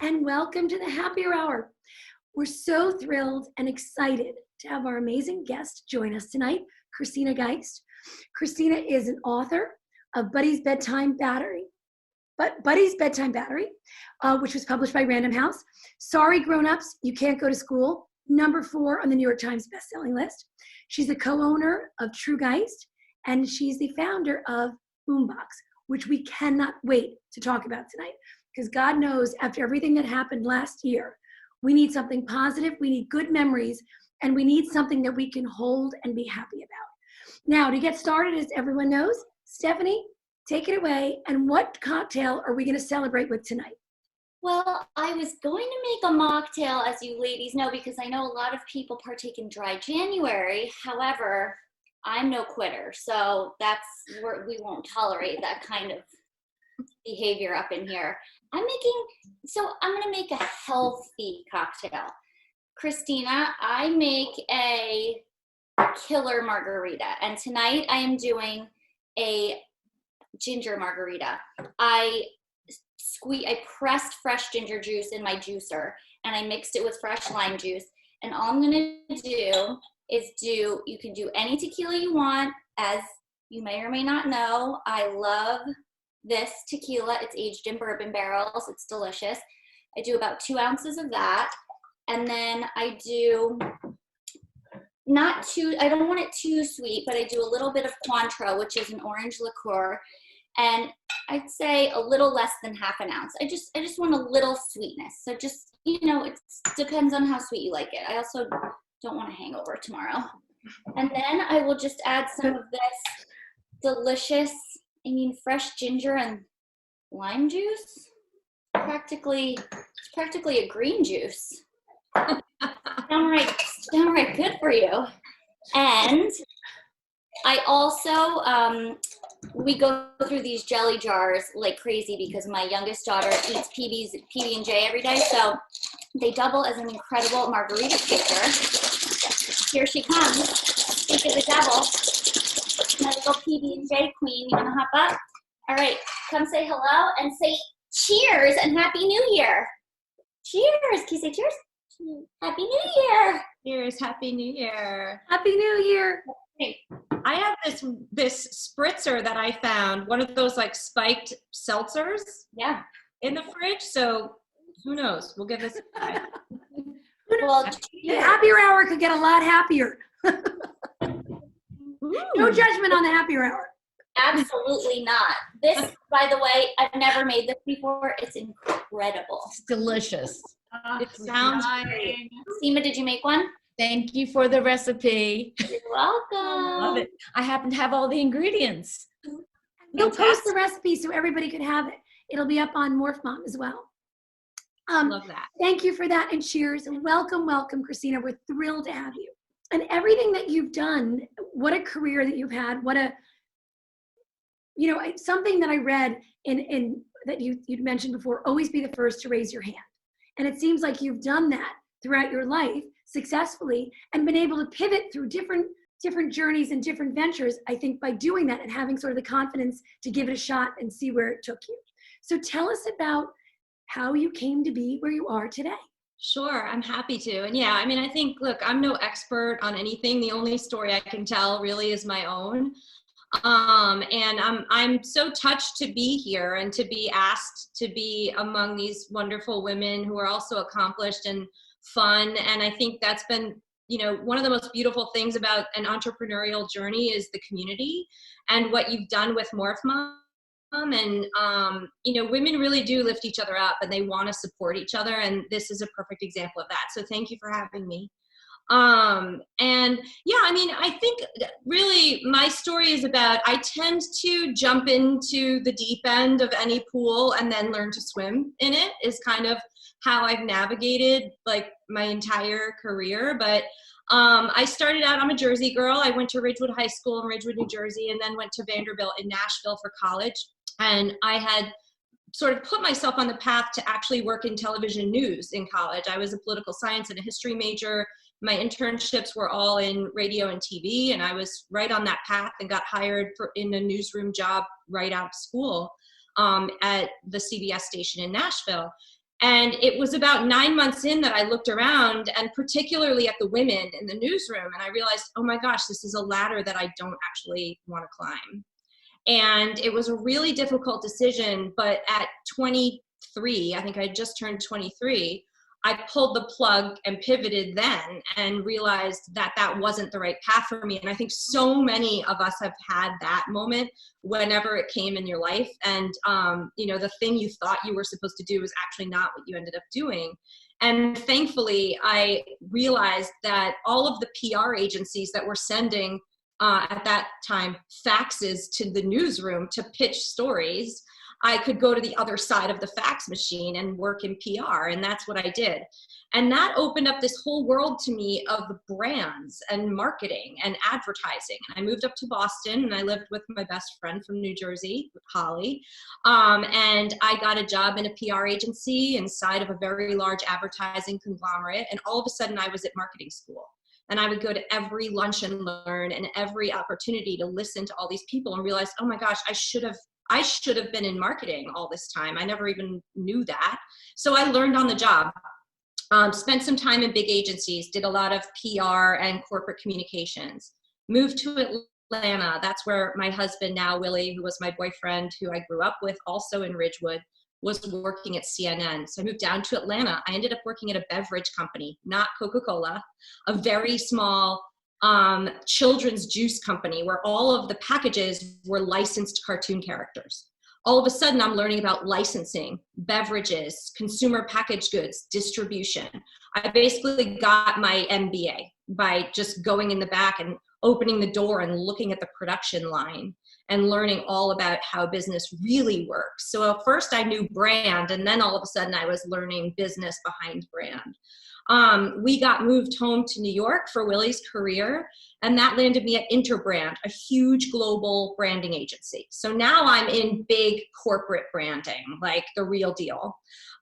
and welcome to the Happier Hour. We're so thrilled and excited to have our amazing guest join us tonight, Christina Geist. Christina is an author of Buddy's Bedtime Battery, which was published by Random House. Sorry, grown-ups, you can't go to school. #4 on the New York Times bestselling list. She's the co-owner of True Geist, and she's the founder of Boombox, which we cannot wait to talk about tonight. Because God knows, after everything that happened last year, we need something positive, we need good memories, and we need something that we can hold and be happy about. Now, to get started, as everyone knows, Stephanie, take it away. And what cocktail are we going to celebrate with tonight? Well, I was going to make a mocktail, as you ladies know, because I know a lot of people partake in dry January. However, I'm no quitter, so we won't tolerate that kind of behavior up in here. I'm going to make a healthy cocktail. Christina, I make a killer margarita, and tonight I am doing a ginger margarita. I pressed fresh ginger juice in my juicer, and I mixed it with fresh lime juice. And all I'm going to do is you can do any tequila you want. As you may or may not know, I love this tequila. It's aged in bourbon barrels. It's delicious. I do about 2 ounces of that. And then I do I don't want it too sweet, but I do a little bit of Cointreau, which is an orange liqueur. And I'd say a little less than ½ an ounce. I just want a little sweetness. So just, it depends on how sweet you like it. I also don't want a hangover tomorrow. And then I will just add some of this delicious, fresh ginger and lime juice. It's practically a green juice. downright good for you. And I also, we go through these jelly jars like crazy because my youngest daughter eats PB&J every day. So they double as an incredible margarita taster. Here she comes. Speak of the devil. My little PB&J queen. You want to hop up? All right. Come say hello and say cheers and Happy New Year. Cheers. Can you say cheers? Happy New Year. Cheers. Happy New Year. Happy New Year. I have this spritzer that I found, one of those like spiked seltzers. Yeah. In the fridge. So who knows? We'll give this a try. Well, the Happier Hour could get a lot happier. No judgment on the Happier Hour. Absolutely not. This, by the way, I've never made this before. It's incredible. It's delicious. It sounds great. Seema, did you make one? Thank you for the recipe. You're welcome. Love it. I happen to have all the ingredients. We'll post the recipe so everybody can have it. It'll be up on Morph Mom as well. Love that. Thank you for that, and cheers. And welcome, Christina. We're thrilled to have you. And everything that you've done, what a career that you've had. What a, something that I read in that you'd mentioned before, always be the first to raise your hand. And it seems like you've done that throughout your life successfully and been able to pivot through different journeys and different ventures, I think, by doing that and having sort of the confidence to give it a shot and see where it took you. So tell us about how you came to be where you are today. Sure, I'm happy to. And yeah, I think, look, I'm no expert on anything. The only story I can tell really is my own. And I'm so touched to be here and to be asked to be among these wonderful women who are also accomplished and fun. And I think that's been, one of the most beautiful things about an entrepreneurial journey is the community and what you've done with Morph Mom. And, women really do lift each other up and they want to support each other. And this is a perfect example of that. So thank you for having me. I think really my story is about, I tend to jump into the deep end of any pool and then learn to swim in it is kind of how I've navigated like my entire career. But I started out, I'm a Jersey girl. I went to Ridgewood High School in Ridgewood, New Jersey, and then went to Vanderbilt in Nashville for college. And I had sort of put myself on the path to actually work in television news in college. I was a political science and a history major. My internships were all in radio and TV, and I was right on that path and got hired in a newsroom job right out of school at the CBS station in Nashville. And it was about 9 months in that I looked around, and particularly at the women in the newsroom, and I realized, oh my gosh, this is a ladder that I don't actually want to climb. And it was a really difficult decision, but at 23, I think I just turned 23, I pulled the plug and pivoted then and realized that that wasn't the right path for me. And I think so many of us have had that moment whenever it came in your life. And, the thing you thought you were supposed to do was actually not what you ended up doing. And thankfully, I realized that all of the PR agencies that were sending at that time faxes to the newsroom to pitch stories, I could go to the other side of the fax machine and work in PR. And that's what I did. And that opened up this whole world to me of brands and marketing and advertising. I moved up to Boston and I lived with my best friend from New Jersey, Holly. And I got a job in a PR agency inside of a very large advertising conglomerate. And all of a sudden I was at marketing school. And I would go to every lunch and learn and every opportunity to listen to all these people and realize, oh my gosh, I should have been in marketing all this time. I never even knew that. So I learned on the job, spent some time in big agencies, did a lot of PR and corporate communications, moved to Atlanta. That's where my husband now, Willie, who was my boyfriend, who I grew up with also in Ridgewood, was working at CNN. So I moved down to Atlanta. I ended up working at a beverage company, not Coca-Cola, a very small children's juice company where all of the packages were licensed cartoon characters. All of a sudden, I'm learning about licensing, beverages, consumer packaged goods, distribution. I basically got my MBA by just going in the back and opening the door and looking at the production line and learning all about how business really works. So at first I knew brand, and then all of a sudden I was learning business behind brand. We got moved home to New York for Willie's career, and that landed me at Interbrand, a huge global branding agency. So now I'm in big corporate branding, like the real deal.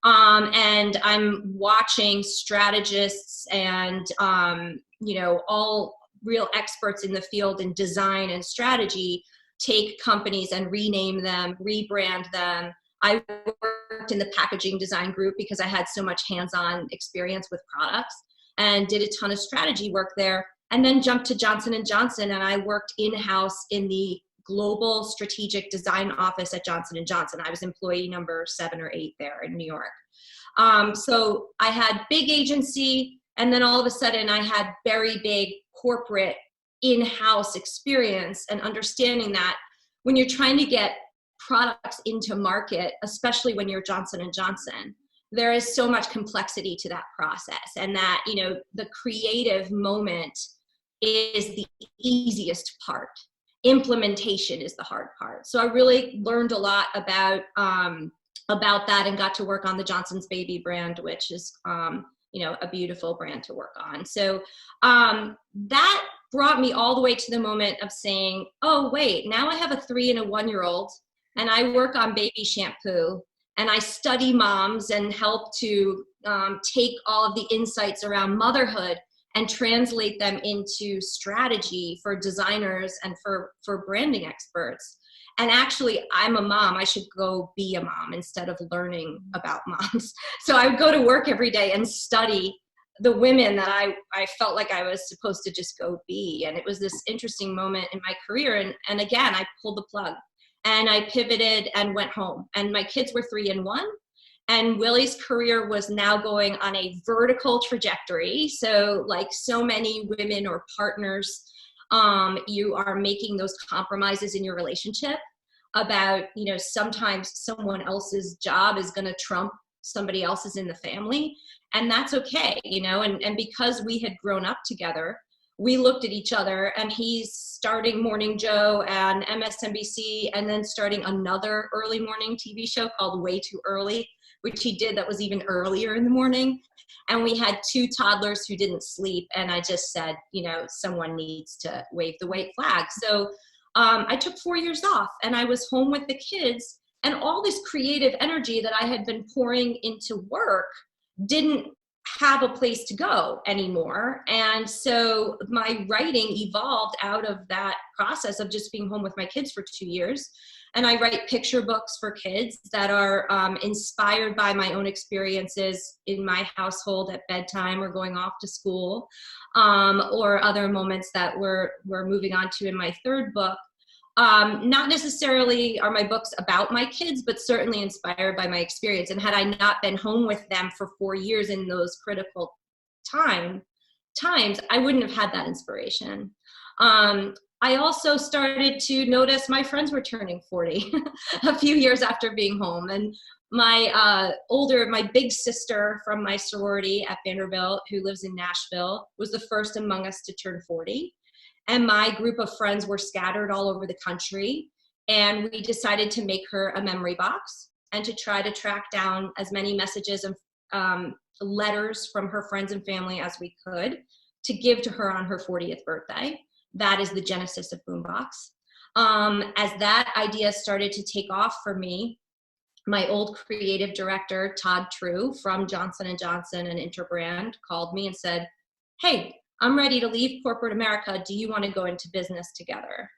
And I'm watching strategists and, all real experts in the field in design and strategy take companies and rename them, rebrand them. I worked in the packaging design group because I had so much hands-on experience with products and did a ton of strategy work there, and then jumped to Johnson & Johnson, and I worked in-house in the global strategic design office at Johnson & Johnson. I was employee number 7 or 8 there in New York. So I had big agency, and then all of a sudden I had very big corporate in-house experience, and understanding that when you're trying to get products into market, especially when you're Johnson & Johnson, there is so much complexity to that process, and that, the creative moment is the easiest part. Implementation is the hard part. So I really learned a lot about that, and got to work on the Johnson's Baby brand, which is, a beautiful brand to work on. So that brought me all the way to the moment of saying, oh, wait, now I have a 3 and a 1-year-old, and I work on baby shampoo, and I study moms and help to take all of the insights around motherhood and translate them into strategy for designers and for branding experts. And actually, I'm a mom. I should go be a mom instead of learning about moms. So I would go to work every day and study the women that I felt like I was supposed to just go be. And it was this interesting moment in my career. And again, I pulled the plug and I pivoted and went home. And my kids were 3 and 1. And Willie's career was now going on a vertical trajectory. So like so many women or partners, you are making those compromises in your relationship about, sometimes someone else's job is going to trump somebody else's in the family. And that's okay, and because we had grown up together, we looked at each other, and he's starting Morning Joe and MSNBC, and then starting another early morning TV show called Way Too Early, which he did that was even earlier in the morning. And we had 2 toddlers who didn't sleep. And I just said, someone needs to wave the white flag. So I took 4 years off, and I was home with the kids, and all this creative energy that I had been pouring into work didn't have a place to go anymore. And so my writing evolved out of that process of just being home with my kids for 2 years. And I write picture books for kids that are inspired by my own experiences in my household at bedtime or going off to school, or other moments that we're moving on to in my third book. Not necessarily are my books about my kids, but certainly inspired by my experience. And had I not been home with them for 4 years in those critical times, I wouldn't have had that inspiration. I also started to notice my friends were turning 40 a few years after being home. And my big sister from my sorority at Vanderbilt, who lives in Nashville, was the first among us to turn 40. And my group of friends were scattered all over the country. And we decided to make her a memory box and to try to track down as many messages and letters from her friends and family as we could to give to her on her 40th birthday. That is the genesis of Boombox. As that idea started to take off for me, my old creative director, Todd True from Johnson & Johnson and Interbrand, called me and said, "Hey, I'm ready to leave corporate America. Do you want to go into business together?"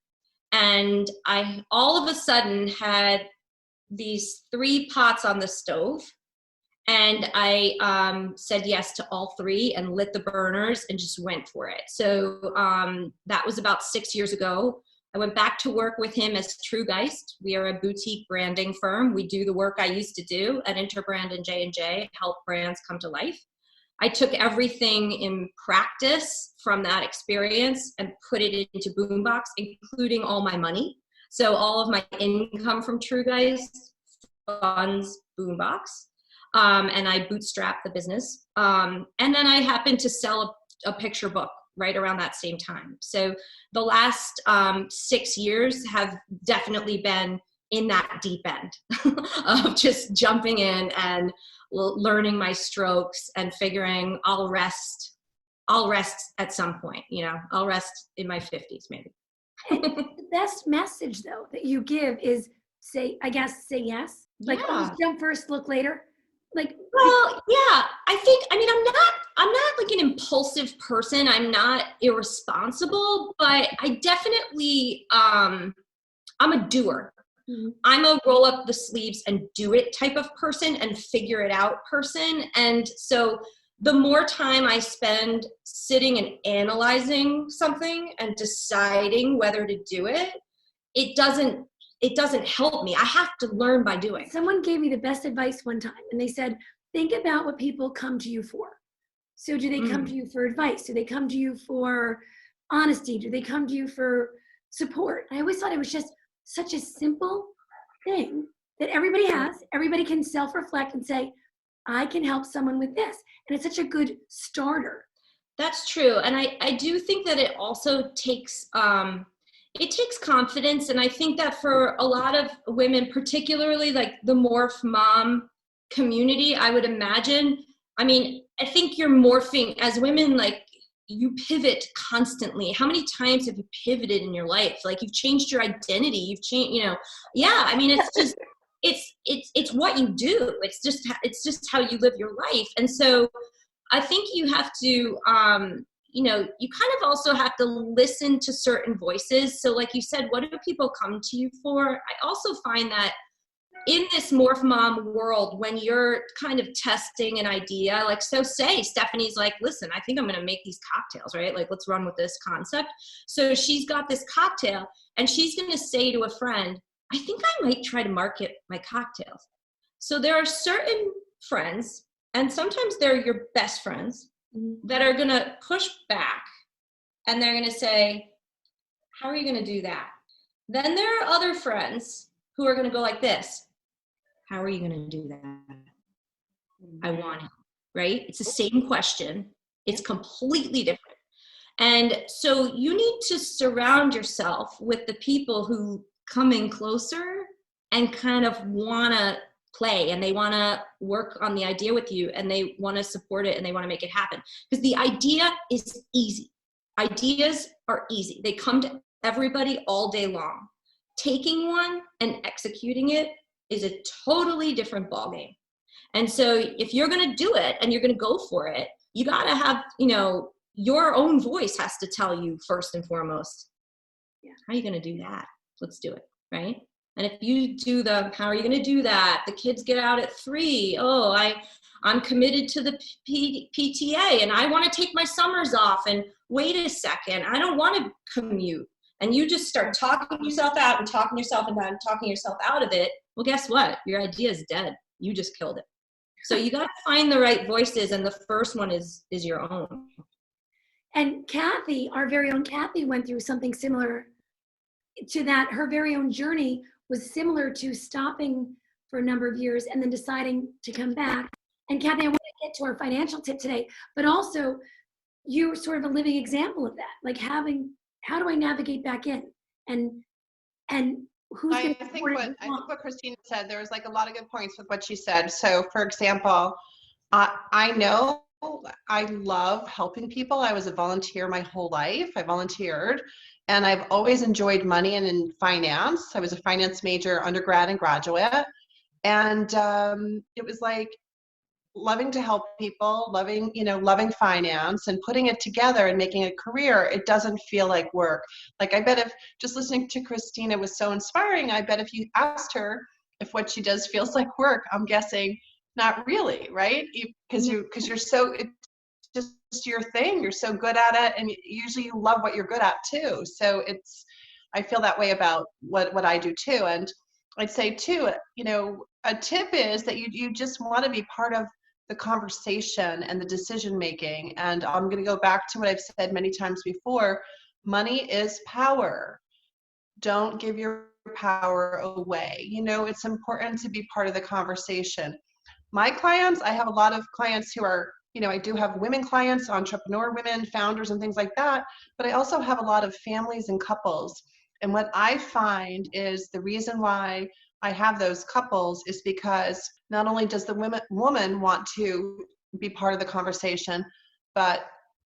And I all of a sudden had these 3 pots on the stove. And I said yes to all 3 and lit the burners and just went for it. So that was about 6 years ago. I went back to work with him as True Geist. We are a boutique branding firm. We do the work I used to do at Interbrand and J&J, help brands come to life. I took everything in practice from that experience and put it into Boombox, including all my money. So all of my income from True Geist funds Boombox. And I bootstrapped the business. And then I happened to sell a picture book right around that same time. So the last 6 years have definitely been in that deep end of just jumping in and learning my strokes and figuring I'll rest at some point, I'll rest in my 50s maybe. The best message though that you give is say yes. Like always jump first, look later. Well, yeah, I'm not like an impulsive person. I'm not irresponsible, but I definitely, I'm a doer. Mm-hmm. I'm a roll up the sleeves and do it type of person and figure it out person. And so the more time I spend sitting and analyzing something and deciding whether to do it, it doesn't help me. I have to learn by doing. Someone gave me the best advice one time, and they said, think about what people come to you for. So do they come to you for advice? Do they come to you for honesty? Do they come to you for support? I always thought it was just such a simple thing that everybody has. Everybody can self-reflect and say, I can help someone with this. And it's such a good starter. That's true. And I do think that it also takes confidence. And I think that for a lot of women, particularly like the morph mom community, I would imagine, I think you're morphing as women, like you pivot constantly. How many times have you pivoted in your life? Like you've changed your identity. You've changed, it's just, it's what you do. It's just how you live your life. And so I think you have to, you kind of also have to listen to certain voices. So like you said, what do people come to you for? I also find that in this morph mom world, when you're kind of testing an idea, like, so say Stephanie's like, listen, I think I'm going to make these cocktails, right? Like, let's run with this concept. So she's got this cocktail and she's going to say to a friend, I think I might try to market my cocktails. So there are certain friends, and sometimes they're your best friends, that are going to push back and they're going to say, how are you going to do that? Then there are other friends who are going to go like this. How are you going to do that? I want it, right? It's the same question. It's completely different. And so you need to surround yourself with the people who come in closer and kind of want to play and they want to work on the idea with you and they want to support it and they want to make it happen. Because the idea is easy. Ideas are easy. They come to everybody all day long. Taking one and executing it is a totally different ballgame. And so if you're going to do it and you're going to go for it, you got to have, you know, your own voice has to tell you first and foremost, how are you going to do that? Let's do it. Right. And if you do how are you going to do that? The kids get out at 3. Oh, I'm committed to the PTA and I want to take my summers off, and wait a second, I don't want to commute. And you just start talking yourself out and talking yourself out of it. Well, guess what? Your idea is dead. You just killed it. So you got to find the right voices. And the first one is your own. And Kathy, our very own Kathy, went through something similar to that. Her very own journey was similar to stopping for a number of years and then deciding to come back. And Kathy, I want to get to our financial tip today, but also you're sort of a living example of that. Like how do I navigate back in? And who's I think what Christina said, there was like a lot of good points with what she said. So for example, I know I love helping people. I was a volunteer my whole life. I volunteered, and I've always enjoyed money and in finance. I was a finance major, undergrad and graduate. And it was like loving to help people, loving finance and putting it together and making a career. It doesn't feel like work. Like I bet if just listening to Christina was so inspiring, I bet if you asked her if what she does feels like work, I'm guessing not really, right? Because you're so, it's just your thing. You're so good at it, and usually you love what you're good at too. So I feel that way about what I do too. And I'd say too, a tip is that you just want to be part of the conversation and the decision making. And I'm going to go back to what I've said many times before. Money is power. Don't give your power away. It's important to be part of the conversation. My clients, I have a lot of clients who are, I do have women clients, entrepreneur women, founders and things like that, but I also have a lot of families and couples. And what I find is the reason why I have those couples is because not only does the woman want to be part of the conversation, but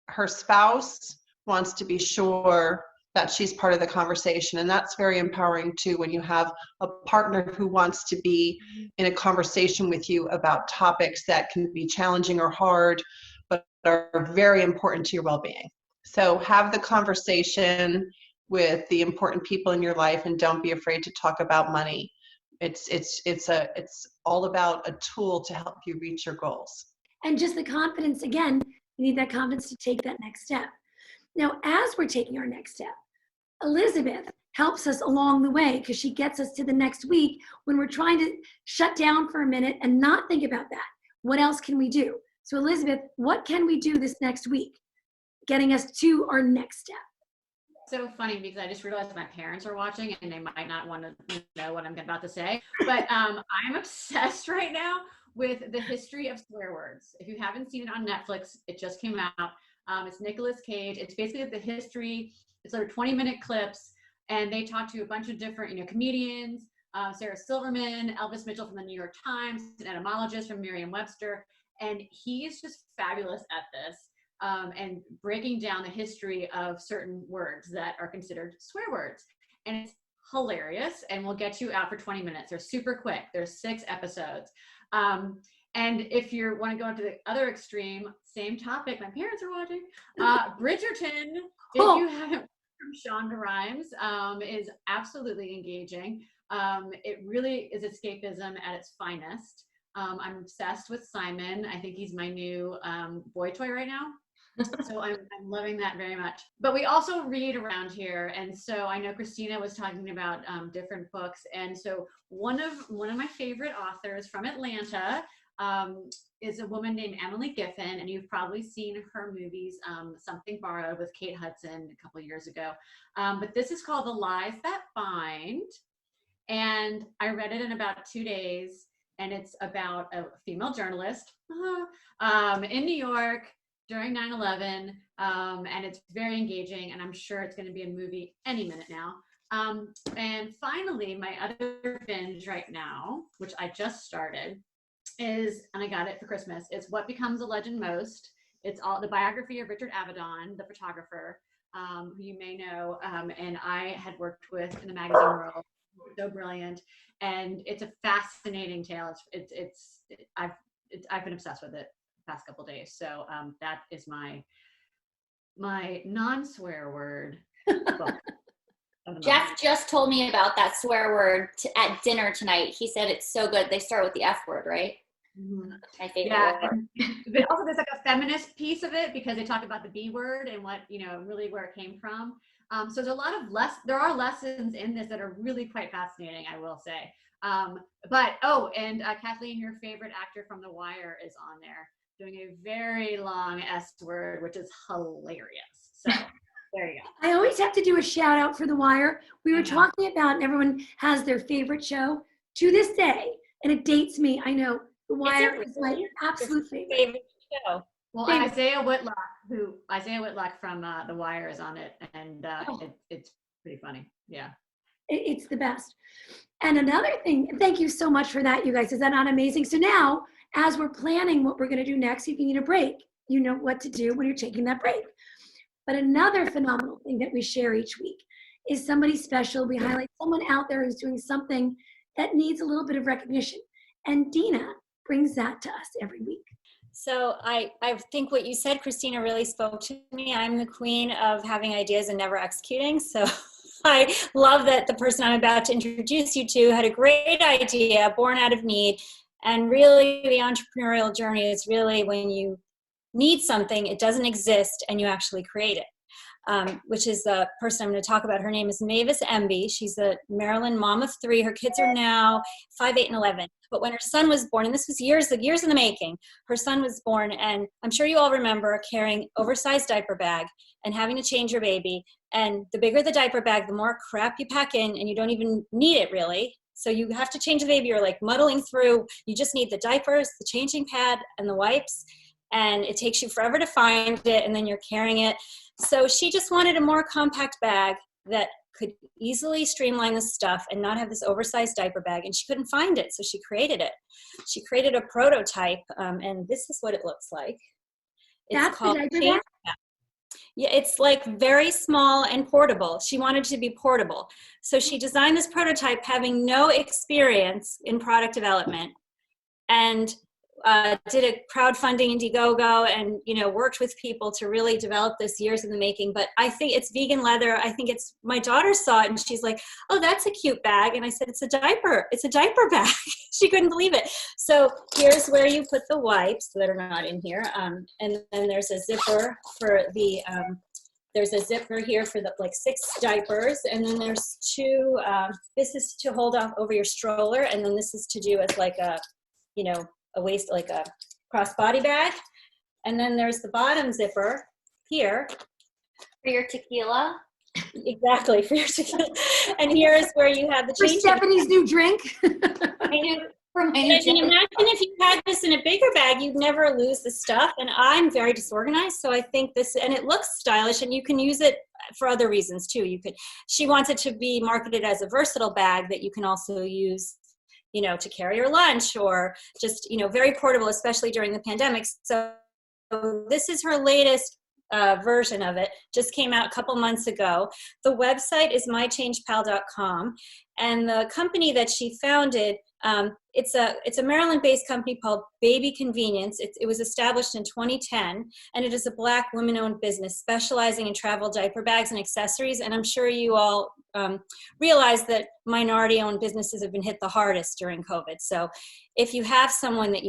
her spouse wants to be sure that she's part of the conversation. And that's very empowering too, when you have a partner who wants to be in a conversation with you about topics that can be challenging or hard, but are very important to your well-being. So have the conversation with the important people in your life, and don't be afraid to talk about money. It's all about a tool to help you reach your goals. And just the confidence, again, you need that confidence to take that next step. Now, as we're taking our next step, Elizabeth helps us along the way, because she gets us to the next week when we're trying to shut down for a minute and not think about that. What else can we do? So Elizabeth, what can we do this next week, getting us to our next step? So funny, because I just realized my parents are watching and they might not want to know what I'm about to say, but I'm obsessed right now with the history of swear words. If you haven't seen it on Netflix, it just came out. It's Nicolas Cage. It's basically the history. It's like 20-minute clips, and they talk to a bunch of different, comedians, Sarah Silverman, Elvis Mitchell from the New York Times, an etymologist from Merriam-Webster, and he is just fabulous at this. And breaking down the history of certain words that are considered swear words. And it's hilarious, and we'll get you out for 20 minutes. They're super quick. There's 6 episodes. And if you want to go into the other extreme, same topic, my parents are watching, Bridgerton, if you haven't, from Shonda Rhimes, is absolutely engaging. It really is escapism at its finest. I'm obsessed with Simon. I think he's my new boy toy right now. So I'm loving that very much. But we also read around here, and so I know Christina was talking about different books, and so one of my favorite authors from Atlanta is a woman named Emily Giffen, and you've probably seen her movies, Something Borrowed with Kate Hudson a couple years ago. But this is called The Lies That Bind, and I read it in about 2 days, and it's about a female journalist in New York during 9/11, and it's very engaging, and I'm sure it's going to be a movie any minute now. And finally, my other binge right now, which I just started, is, and I got it for Christmas, it's What Becomes a Legend Most. It's all the biography of Richard Avedon, the photographer, who you may know, and I had worked with in the magazine world. So brilliant, and it's a fascinating tale. I've I've been obsessed with it the past couple days. So that is my non-swear word book. Jeff just told me about that swear word at dinner tonight. He said it's so good. They start with the F word, right? Mm-hmm. My favorite word. And but also there's like a feminist piece of it because they talk about the B word and what, really where it came from. So there's a lot of there are lessons in this that are really quite fascinating, I will say. And Kathleen, your favorite actor from The Wire, is on there doing a very long S word, which is hilarious. So there you go. I always have to do a shout out for The Wire. We were talking about, and everyone has their favorite show to this day, and it dates me. I know The Wire is my absolute favorite show. Well, Isaiah Whitlock from The Wire is on it, and it's pretty funny. Yeah. It's the best. And another thing, thank you so much for that, you guys. Is that not amazing? So now, as we're planning what we're going to do next, if you need a break, you know what to do when you're taking that break. But another phenomenal thing that we share each week is somebody special. We highlight someone out there who's doing something that needs a little bit of recognition. And Dina brings that to us every week. So I think what you said, Christina, really spoke to me. I'm the queen of having ideas and never executing. So I love that the person I'm about to introduce you to had a great idea, born out of need. And really the entrepreneurial journey is really when you need something, it doesn't exist, and you actually create it, which is the person I'm going to talk about. Her name is Mavis Emby. She's a Maryland mom of 3. Her kids are now 5, 8, and 11. But when her son was born, and this was years in the making, her son was born, and I'm sure you all remember carrying oversized diaper bag and having to change your baby. And the bigger the diaper bag, the more crap you pack in, and you don't even need it really. So you have to change the baby. You're like muddling through. You just need the diapers, the changing pad, and the wipes. And it takes you forever to find it, and then you're carrying it. So she just wanted a more compact bag that could easily streamline the stuff and not have this oversized diaper bag, and she couldn't find it, so she created it. She created a prototype, and this is what it looks like. It's called Change Bag. Yeah, it's like very small and portable. She wanted to be portable. So she designed this prototype having no experience in product development, and did a crowdfunding Indiegogo, and worked with people to really develop this years in the making. But I think it's vegan leather. I think my daughter saw it and she's like, oh, that's a cute bag. And I said, it's a diaper bag. She couldn't believe it. So here's where you put the wipes that are not in here. And then there's a zipper for the there's a zipper here for the 6 diapers, and then there's 2 this is to hold off over your stroller, and then this is to do as like a waist, like a crossbody bag. And then there's the bottom zipper here. for your tequila. Exactly, for your tequila. And here is where you have the For change. Stephanie's new drink. And imagine if you had this in a bigger bag, you'd never lose the stuff. And I'm very disorganized, so I think this, and it looks stylish, and you can use it for other reasons too. She wants it to be marketed as a versatile bag that you can also use to carry your lunch, or just, very portable, especially during the pandemic. So this is her latest version of it. Just came out a couple months ago. The website is mychangepal.com, and the company that she founded, it's a Maryland-based company called Baby Convenience. It was established in 2010, and it is a Black women-owned business specializing in travel diaper bags and accessories. And I'm sure you all realize that minority-owned businesses have been hit the hardest during COVID. So if you have someone that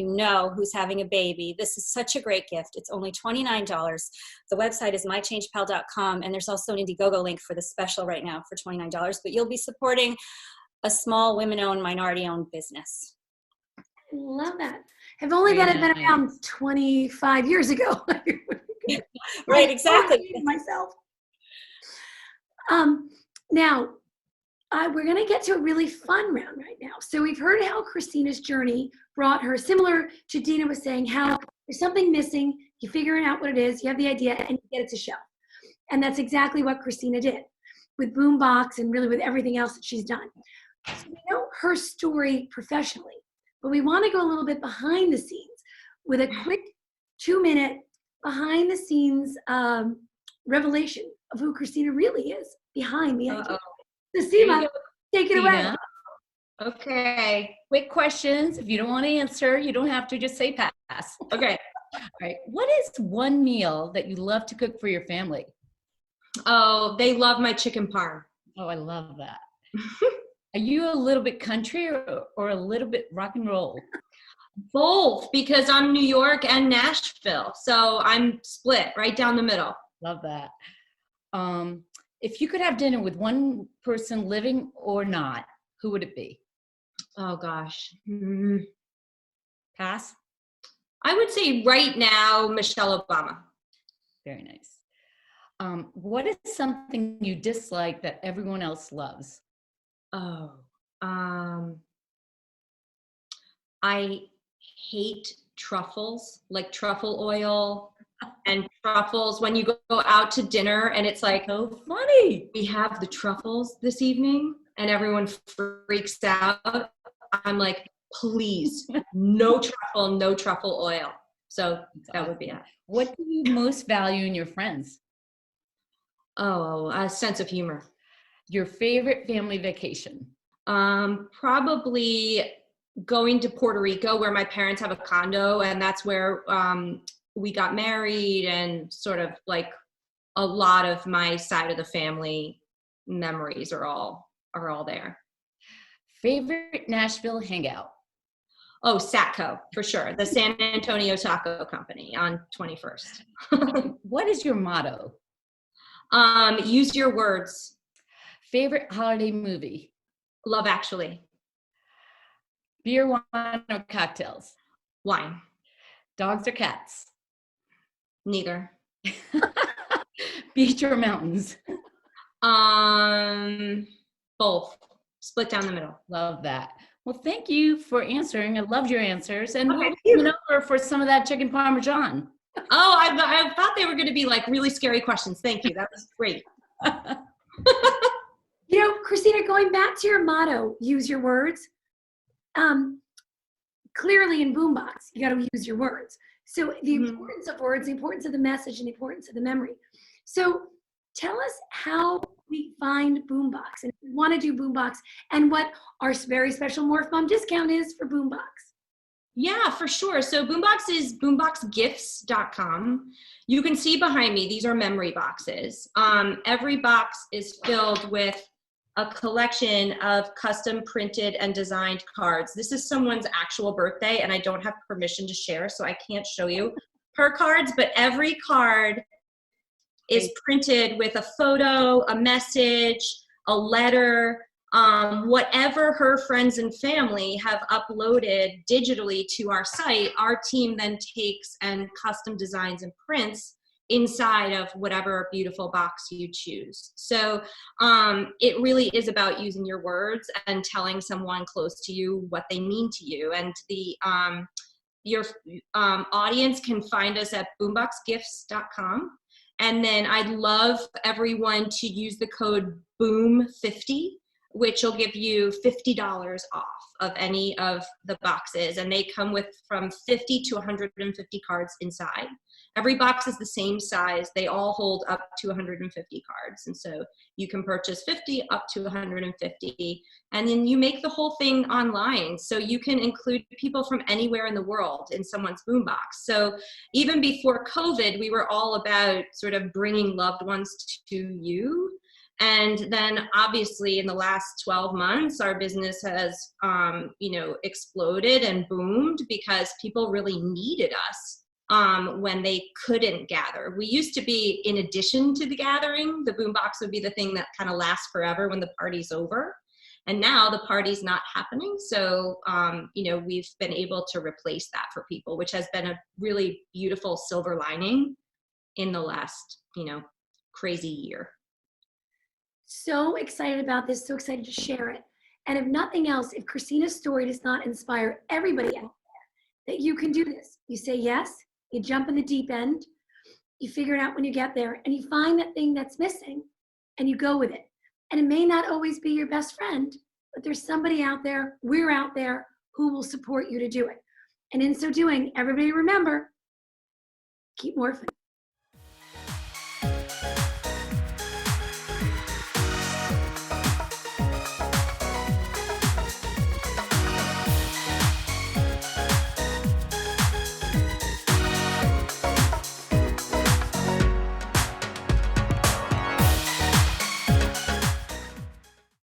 who's having a baby, this is such a great gift. It's only $29. The website is mychangepal.com, and there's also an Indiegogo link for the special right now for $29. But you'll be supporting a small women-owned, minority-owned business. Love that. If only that had been around 25 years ago. Right, exactly. Myself. Now, we're going to get to a really fun round right now. So we've heard how Christina's journey brought her, similar to Dina was saying, how there's something missing, you figure out what it is, you have the idea, and you get it to show. And that's exactly what Christina did with Boombox and really with everything else that she's done. So we know her story professionally, but we want to go a little bit behind the scenes with a quick 2-minute behind the scenes revelation of who Christina really is behind the idea. So Seema, take it away. Okay. Quick questions. If you don't want to answer, you don't have to, just say pass. Okay. All right. What is one meal that you love to cook for your family? Oh, they love my chicken parm. Oh, I love that. Are you a little bit country or a little bit rock and roll? Both, because I'm New York and Nashville. So I'm split right down the middle. Love that. If you could have dinner with one person living or not, who would it be? Oh gosh. Pass? I would say right now, Michelle Obama. Very nice. What is something you dislike that everyone else loves? Oh, I hate truffles, like truffle oil and truffles when you go out to dinner and it's like, So funny. we have the truffles this evening and everyone freaks out. I'm like, please, no truffle oil. So that would be it. What do you most value in your friends? Oh, a sense of humor. Your favorite family vacation? Probably going to Puerto Rico, where my parents have a condo, and that's where we got married, and sort of like a lot of my side of the family memories are all there. Favorite Nashville hangout? Oh, Satco, for sure. The San Antonio Taco Company on 21st. What is your motto? Use your words. Favorite holiday movie? Love Actually. Beer, wine, or cocktails? Wine. Dogs or cats? Neither. Beach or mountains? Both. Split down the middle. Love that. Well, thank you for answering. I loved your answers. And Okay. we'll be over for some of that chicken parmesan. Oh, I thought they were going to be like really scary questions. Thank you. That was great. You know, Christina, going back to your motto, use your words. Clearly in Boombox, you got to use your words. So the importance of words, the importance of the message, and the importance of the memory. So tell us how we find Boombox and if we want to do Boombox and what our very special Morph Mom discount is for Boombox. Yeah, for sure. So Boombox is boomboxgifts.com. You can see behind me, these are memory boxes. Every box is filled with a collection of custom printed and designed cards. This is someone's actual birthday and I don't have permission to share, so I can't show you her cards, but every card is printed with a photo, a message, a letter, whatever her friends and family have uploaded digitally to our site, our team then takes and custom designs and prints inside of whatever beautiful box you choose. So it really is about using your words and telling someone close to you what they mean to you. And the your audience can find us at boomboxgifts.com. And then I'd love everyone to use the code BOOM50, which will give you $50 off of any of the boxes. And they come with from 50 to 150 cards inside. Every box is the same size. They all hold up to 150 cards. And so you can purchase 50 up to 150. And then you make the whole thing online. So you can include people from anywhere in the world in someone's boombox. So even before COVID, we were all about sort of bringing loved ones to you. And then obviously in the last 12 months, our business has, exploded and boomed because people really needed us when they couldn't gather. We used to be in addition to the gathering, the boombox would be the thing that kind of lasts forever when the party's over. And now the party's not happening. So, we've been able to replace that for people, which has been a really beautiful silver lining in the last, crazy year. So excited about this, so excited to share it. And if nothing else, if Christina's story does not inspire everybody out there that you can do this, you say yes, you jump in the deep end, you figure it out when you get there, and you find that thing that's missing and you go with it. And it may not always be your best friend, but there's somebody out there, we're out there, who will support you to do it. And in so doing, everybody remember, keep morphing.